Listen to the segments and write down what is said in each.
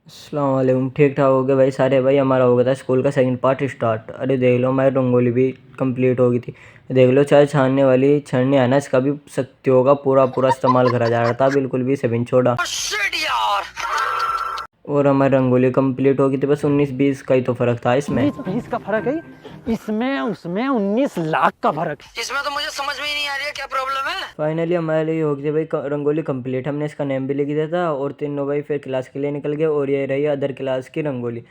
अस्सलाम वालेकुम। ठीक ठाक हो गया भाई सारे। भाई हमारा हो गया था स्कूल का सेकंड पार्ट स्टार्ट। अरे देख लो हमारी रंगोली भी कंप्लीट हो गई थी। देख लो चाय छानने वाली छन्नी है ना, इसका भी शक्तियों का पूरा पूरा इस्तेमाल करा जा रहा था, बिल्कुल भी सेविन छोड़ा। और हमारी रंगोली कंप्लीट हो गई थी, बस 19-20 का ही तो फर्क था इसमें। 19-20 का फर्क है इसमें, उसमें 19 लाख का फर्क। इसमें तो मुझे समझ में ही नहीं आ रही है क्या प्रॉब्लम है। फाइनली हमारे लिए हो गई थी भाई रंगोली कंप्लीट। हमने इसका नेम भी लिख दिया था और तीनों भाई फिर क्लास के लिए निकल गए। और ये रही अदर क्लास की रंगोली।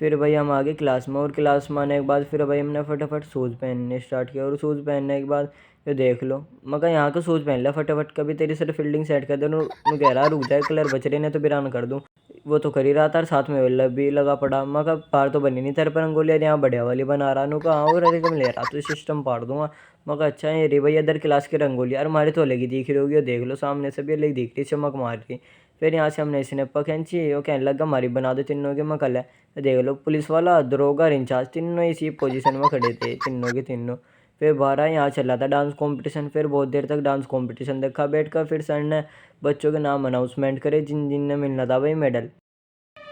फिर भाई हम आ गए क्लास में, और क्लास में आने के बाद फिर भाई हमने फटाफट शूज़ पहनने स्टार्ट किया। और शूज़ पहनने के बाद ये देख लो, मगर यहाँ का शूज़ पहन लिया फटाफट। कभी तेरी सिर्फ फील्डिंग सेट कर दे, नु कह रहा रुक जाए, कलर बच रहे ने तो बिरान कर दूँ। वो तो कर ही रहा था और साथ में वेल्ला भी लगा पड़ा। मगर पार तो बनी नहीं तेरे पर रंगोली, यहाँ बढ़िया वाली बना रहा। नु कहा और अरे कम ले रहा तो सिस्टम पाड़ दूंगा। मगर अच्छा है रे भाई इधर क्लास की रंगोली, यार हमारी तो अलग ही दिख रही होगी। देख लो सामने से भी अलग दिख रही, चमक मार रही। फिर यहाँ से हमने स्नैपा खींची, वो कहने लगा हमारी बना दो तीनों की। मकल है देख लो, पुलिस वाला दरोगा और इंचार्ज तीनों इसी पोजीशन में खड़े थे, तीनों के तीनों। फिर बारह यहाँ चला था डांस कंपटीशन। फिर बहुत देर तक डांस कंपटीशन देखा बैठ कर। फिर सर ने बच्चों के नाम अनाउंसमेंट करे जिन जिन ने मिलना था भाई मेडल।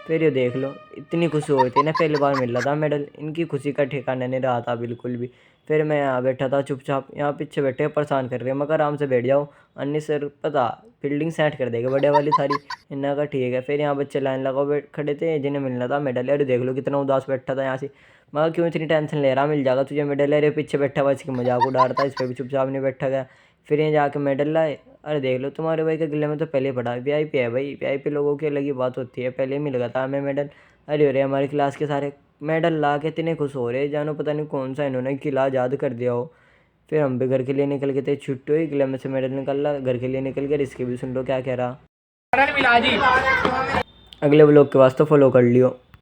फिर ये देख लो, इतनी खुशी हुई थी ना, पहली बार मिल रहा था मेडल। इनकी खुशी का ठिकाना नहीं रहा था बिल्कुल भी। फिर मैं यहाँ बैठा था चुपचाप, यहाँ पीछे बैठे परेशान कर रहे हैं। मगर आराम से बैठ जाओ, अन्य सर पता फील्डिंग सेट कर देगा बढ़िया वाली सारी। इन्ना का ठीक है। फिर यहाँ बच्चे लाइन लगाओ बैठ खड़े थे जिन्हें मिलना था मेडल। अरे देख लो कितना उदास बैठा था यहाँ से। मगर क्यों इतनी टेंशन ले रहा, मिल जाएगा तुझे मेडल। अरे पीछे बैठा हुआ इसकी मजाक उड़ा रहा था, इस पर भी चुपचाप नहीं बैठा गया। फिर यहाँ जाके मेडल लाए। अरे देख लो तुम्हारे भाई के गिले में तो पहले ही पड़ा, वीआईपी है भाई, वीआईपी लोगों की अलग ही बात होती है, पहले ही मिल गया था हमें मेडल। अरे अरे हमारी क्लास के सारे मेडल ला के इतने खुश हो रहे जानो, पता नहीं कौन सा इन्होंने किला याद कर दिया हो। फिर हम भी घर के लिए निकल गए थे, छुट्टी हुई, गिले में से मेडल निकल रहा, घर के लिए निकल गया। इसके भी सुन लो क्या कह रहा। अगले ब्लॉग के वास्ते फॉलो कर लियो।